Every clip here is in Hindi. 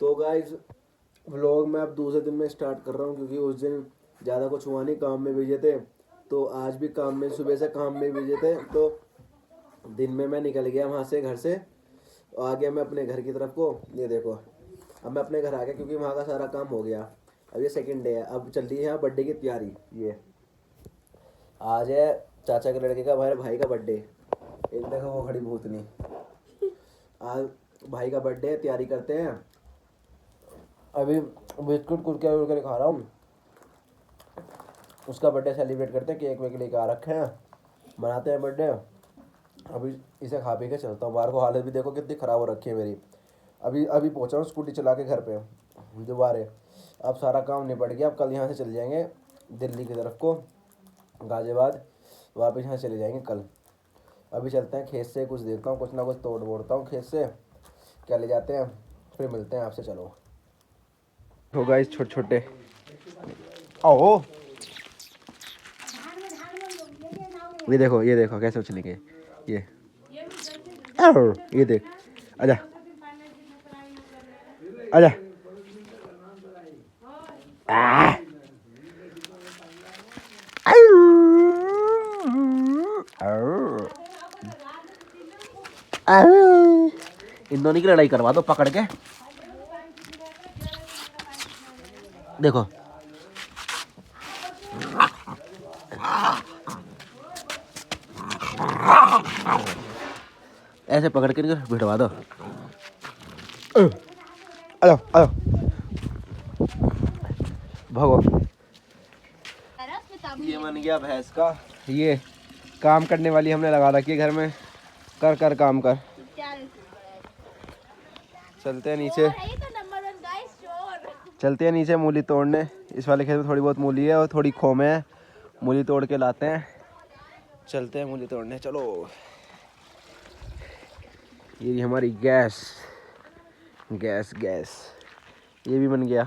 तो गाइस व्लॉग मैं अब दूसरे दिन में स्टार्ट कर रहा हूँ, क्योंकि उस दिन ज़्यादा कुछ हुआ नहीं, काम में बिजी थे। तो आज भी काम में, सुबह से काम में बिजी थे। तो दिन में मैं निकल गया वहाँ से, घर से आ गया मैं अपने घर की तरफ को। ये देखो, अब मैं अपने घर आ गया क्योंकि वहाँ का सारा काम हो गया। अब ये सेकंड डे है, अब चल रही है यहाँ बर्थडे की तैयारी। ये आज है चाचा के लड़के का, भाई भाई का बर्थडे। एक देखो वो खड़ी भूतनी। आज भाई का बर्थडे है, तैयारी करते हैं। अभी बिस्कुट कुरकुरे वुरकुरे खा रहा हूँ। उसका बर्थडे सेलिब्रेट करते हैं, केक वेक लेके आ रखे हैं, मनाते हैं बर्थडे। अभी इसे खा पी के चलता हूँ बाहर को। हालत भी देखो कितनी ख़राब हो रखी है मेरी। अभी अभी पहुँचा हूँ स्कूटी चला के घर पे दोबारा। अब सारा काम निपट गया। अब कल यहाँ से चले जाएंगे दिल्ली की तरफ को, गाज़ियाबाद। वापस यहाँ चले जाएंगे कल। अभी चलते हैं खेत से, कुछ देखता हूँ, कुछ ना कुछ तोड़ बोड़ता हूँ खेत से, क्या ले जाते हैं, फिर मिलते हैं आपसे। चलो हो गाइस, छोटे छोटे आओ। ये देखो कैसे उछलेंगे ये। ये देख, आजा आजा। इन दोनों की लड़ाई करवा दो पकड़ के। देखो ऐसे पकड़ के भिड़वा दो। आलो आलो भागो। ये बन गया भैंस का। ये काम करने वाली हमने लगा रखी है घर में। कर कर काम कर। चलते हैं नीचे, चलते हैं नीचे मूली तोड़ने। इस वाले खेत में थोड़ी बहुत मूली है और थोड़ी खोमे है। मूली तोड़ के लाते हैं, चलते हैं मूली तोड़ने। चलो। ये हमारी गैस गैस गैस ये भी बन गया।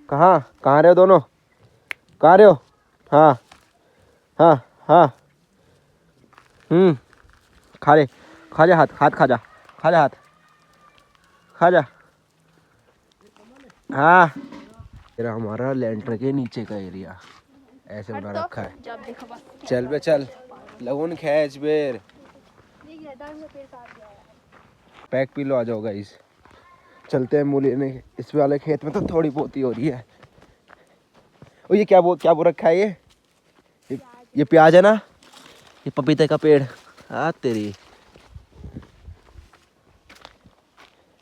कहाँ रहे हो दोनों? कहाँ रहे हो? हाँ हाँ हाँ। खा ले, खा जा, हाथ हाथ खा जा, खा जा हाथ, खा जा। हाँ, तेरा हमारा लेंटर के नीचे का एरिया ऐसे बना रखा है। चल बे चल, लगुन खैच बेर पैक पी लो, आ जाओ गाइस। चलते हैं मूली ने। इस वाले खेत में तो थोड़ी बहुत ही हो रही है। ओ ये क्या बो रखा है ये प्याज है ना, ये पपीते का पेड़। हाँ तेरी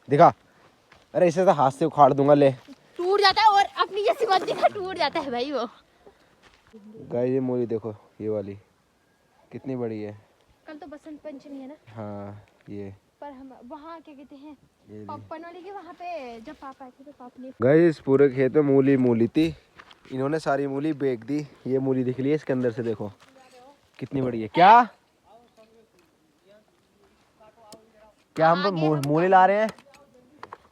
दिखा। अरे इसे तो हाथ से उखाड़ दूंगा। ले, टूट जाता है और अपनी जैसी मत दिखा, टूट जाता है भाई वो। गाइस ये मूली देखो, ये वाली कितनी बड़ी है। कल तो बसंत पंचमी है ना। हाँ ये पर हम वहाँ क्या कहते हैं, पनौली के वहाँ पे जब पापा आए थे तो पापा ने। गाइस पूरे खेत में मूली थी, इन्होंने सारी मूली बेच दी। ये मूली दिख रही है इसके अंदर से, देखो कितनी बड़ी है। क्या क्या हम तो मूली ला रहे हैं।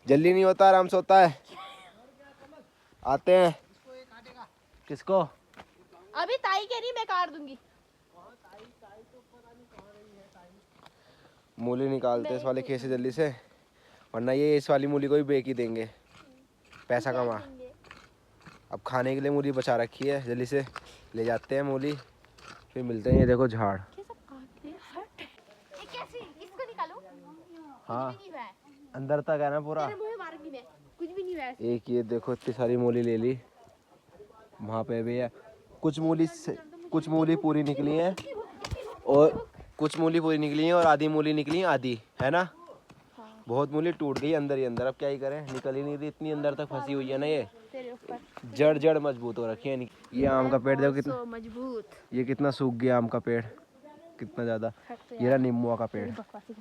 जल्दी नहीं होता, आराम से होता है। आते हैं। किसको? अभी ताई कह रही मैं काट दूंगी। मूली निकालते हैं इस वाले खेत से जल्दी से, वरना ये इस वाली मूली को भी बेच ही देंगे, पैसा कमा। अब खाने के लिए मूली बचा रखी है, जल्दी से ले जाते हैं मूली, फिर मिलते हैं। ये देखो झाड़। इसको निकालो। हाँ अंदर तक है ना पूरा। कुछ भी नहीं हुआ। एक ये देखो इतनी सारी मूली ले ली। वहाँ पे भी है कुछ मूली पूरी निकली है और कुछ मूली पूरी निकली है और आधी मूली निकली है, आधी है ना। बहुत मूली टूट गई अंदर ही अंदर। अब क्या ही करें, निकल ही नहीं रही, इतनी अंदर तक फंसी हुई है ना। ये जड़ मजबूत हो रखी है। ये आम का पेड़ देखो कितना मजबूत, ये कितना सूख गया आम का पेड़, कितना ज़्यादा। ये रहा नींबू का पेड़।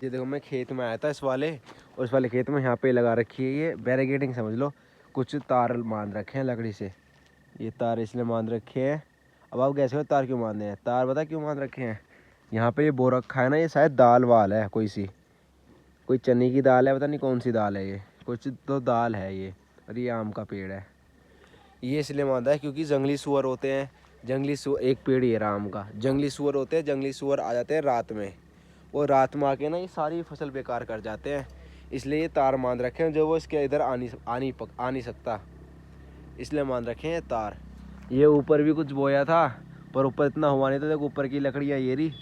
ये देखो मैं खेत में आया था इस वाले, और इस वाले खेत में यहाँ पे लगा रखी है ये बैरिकेडिंग समझ लो। कुछ तार बांध रखे हैं लकड़ी से, ये तार इसलिए बांध रखे हैं। अब आप कैसे हो तार क्यों बांधे हैं? तार पता क्यों बांध रखे हैं? यहाँ पे ये बो रखा है ना, ये शायद दाल वाल है कोई चने की दाल है, पता नहीं कौन सी दाल है ये, कुछ तो दाल है ये। और ये आम का पेड़ है, ये इसलिए बांधा है क्योंकि जंगली सूअर होते हैं। एक पेड़ ही है आम का। जंगली सूअर होते हैं, जंगली सूअर आ जाते हैं रात में, और रात में आके ना ये सारी फसल बेकार कर जाते हैं। इसलिए ये तार मान रखे हैं जो वो इसके इधर आ नहीं सकता, इसलिए मान रखे हैं तार। ये ऊपर भी कुछ बोया था पर ऊपर इतना हुआ नहीं था। देखो ऊपर की लकड़ियाँ ये रही,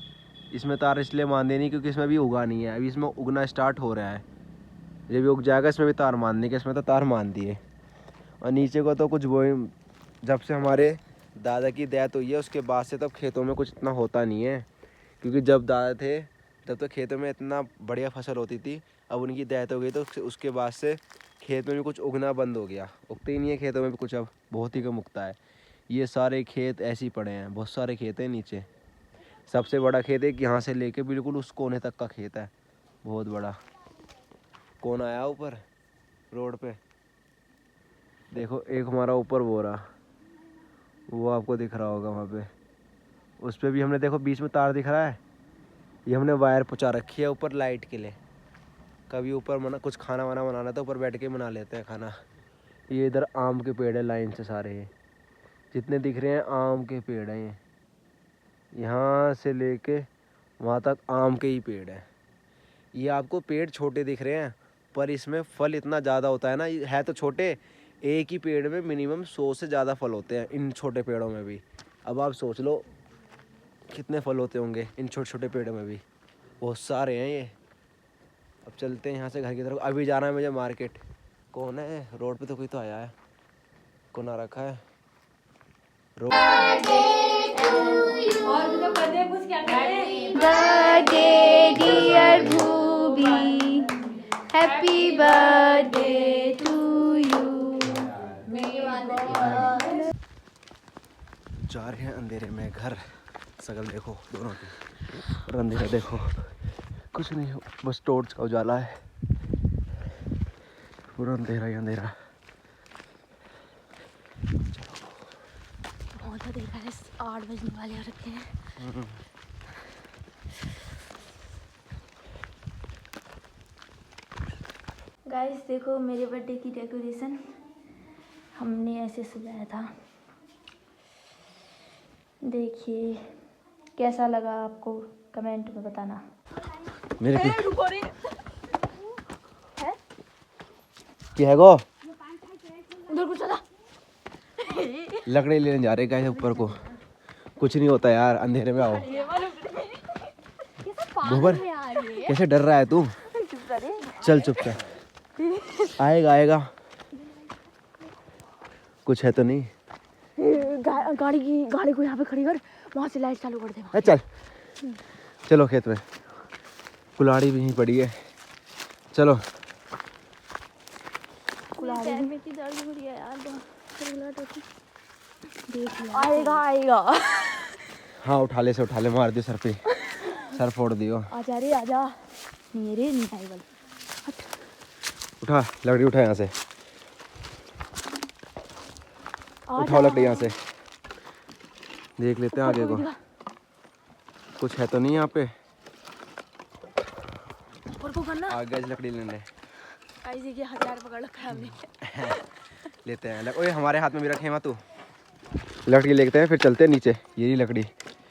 इसमें तार इसलिए मान देनी क्योंकि इसमें भी उगा नहीं है, अभी इसमें उगना स्टार्ट हो रहा है। ये भी उग जाएगा, इसमें भी तार मान दी, इसमें तो तार मान दिए। और नीचे को तो कुछ बोए, जब से हमारे दादा की डेथ हुई है उसके बाद से तब खेतों में कुछ इतना होता नहीं है, क्योंकि जब दादा थे तब तो खेतों में इतना बढ़िया फसल होती थी। अब उनकी डेथ हो गई तो उसके बाद से खेत में भी कुछ उगना बंद हो गया, उगते ही नहीं है खेतों में भी कुछ, अब बहुत ही कम उगता है। ये सारे खेत ऐसे ही पड़े हैं, बहुत सारे खेत हैं नीचे। सबसे बड़ा खेत एक यहाँ से लेके बिल्कुल उस कोने तक का खेत है, बहुत बड़ा। कौन आया ऊपर रोड पे, देखो एक हमारा ऊपर वो रहा, वो आपको दिख रहा होगा वहाँ पे, उस पर भी हमने देखो बीच में तार दिख रहा है, ये हमने वायर पहुँचा रखी है ऊपर लाइट के लिए। कभी ऊपर कुछ खाना वाना बनाना तो ऊपर बैठ के बना लेते हैं खाना। ये इधर आम के पेड़ है लाइन से सारे, ये जितने दिख रहे हैं आम के पेड़ हैं। ये यहाँ से लेके वहाँ तक आम के ही पेड़ हैं। ये आपको पेड़ छोटे दिख रहे हैं पर इसमें फल इतना ज़्यादा होता है ना, है तो छोटे, एक ही पेड़ में मिनिमम 100 से ज़्यादा फल होते हैं इन छोटे पेड़ों में भी। अब आप सोच लो कितने फल होते होंगे इन छोटे छोटे पेड़ों में भी, बहुत सारे हैं ये। अब चलते हैं यहाँ से घर की तरफ, अभी जाना है मुझे मार्केट। कौन है रोड पे, तो कोई तो आया है, कौन आ रखा है रोड। बर्थडे डियर भूबी, हैप्पी बर्थडे टू यू। जा रहे हैं अंधेरे में घर, शकल देखो दोनों की, और अंधेरा देखो कुछ नहीं, बस टॉर्च का उजाला है, पूरा अंधेरा ही अंधेरा। बहुत अंधेरा है, 8 बजने वाले रखे हैं। गाइस देखो मेरे बर्थडे की डेकोरेशन हमने ऐसे सजाया था, देखिए कैसा लगा आपको कमेंट में बताना। मेरे है क्या है गो, उधर कुछ था। लकड़ी लेने जा रहे हैं ऊपर को, कुछ नहीं होता यार, अंधेरे में आओ। गोबर कैसे डर रहा है तू, चल चुपचाप, आएगा आएगा, कुछ है तो नहीं। गाड़ी को यहाँ पे खड़ी कर, वहाँ से लाइट चालू कर दे। चल चलो खेत में, कुल्हाड़ी भी यहीं पड़ी है, चलो। आएगा हाँ उठा ले से उठा ले, मार दियो सर पे, सर फोड़ दियो। आजा रे आजा, मेरे नहीं आएगा। उठा लकड़ी, उठा यहाँ से, उठाओ लकड़ी यहाँ से, देख लेते हैं आगे को, कुछ है तो नहीं यहाँ पे। आगे लकड़ी लेने हथियार पकड़ रखा है हमने। लेते हैं ओए हमारे हाथ में भी रखे हैं, तू लकड़ी लेते हैं फिर चलते हैं नीचे। ये रही लकड़ी,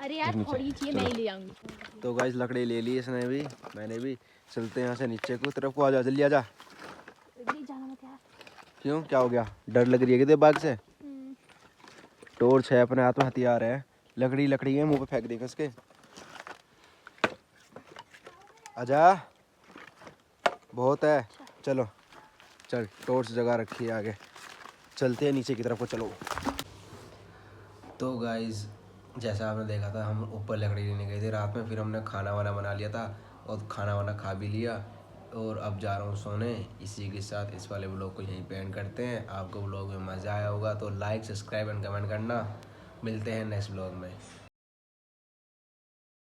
अरे यार थोड़ी चाहिए, मैं ही ले आऊंगी। तो गाइस लकड़ी ले ली इसने भी, मैंने भी। चलते हैं यहाँ से नीचे को तरफ को, आ जा जल्दी आ जा। जाना मत यार। क्यों क्या हो गया, डर लग रही है कि बाघ से? टॉर्च है अपने हाथ में, हथियार है, लकड़ी है, मुंह पे फेंक देगा इसके। आजा बहुत है, चलो चल, टॉर्च जगह रखी है आगे, चलते हैं नीचे की तरफ को, चलो। तो गाइस जैसा आपने देखा था, हम ऊपर लकड़ी लेने गए थे रात में, फिर हमने खाना वाना बना लिया था और खाना वाना खा भी लिया, और अब जा रहा हूँ सोने। इसी के साथ इस वाले ब्लॉग को यहीं पे एंड करते हैं। आपको ब्लॉग में मज़ा आया होगा तो लाइक, सब्सक्राइब एंड कमेंट करना। मिलते हैं नेक्स्ट ब्लॉग में।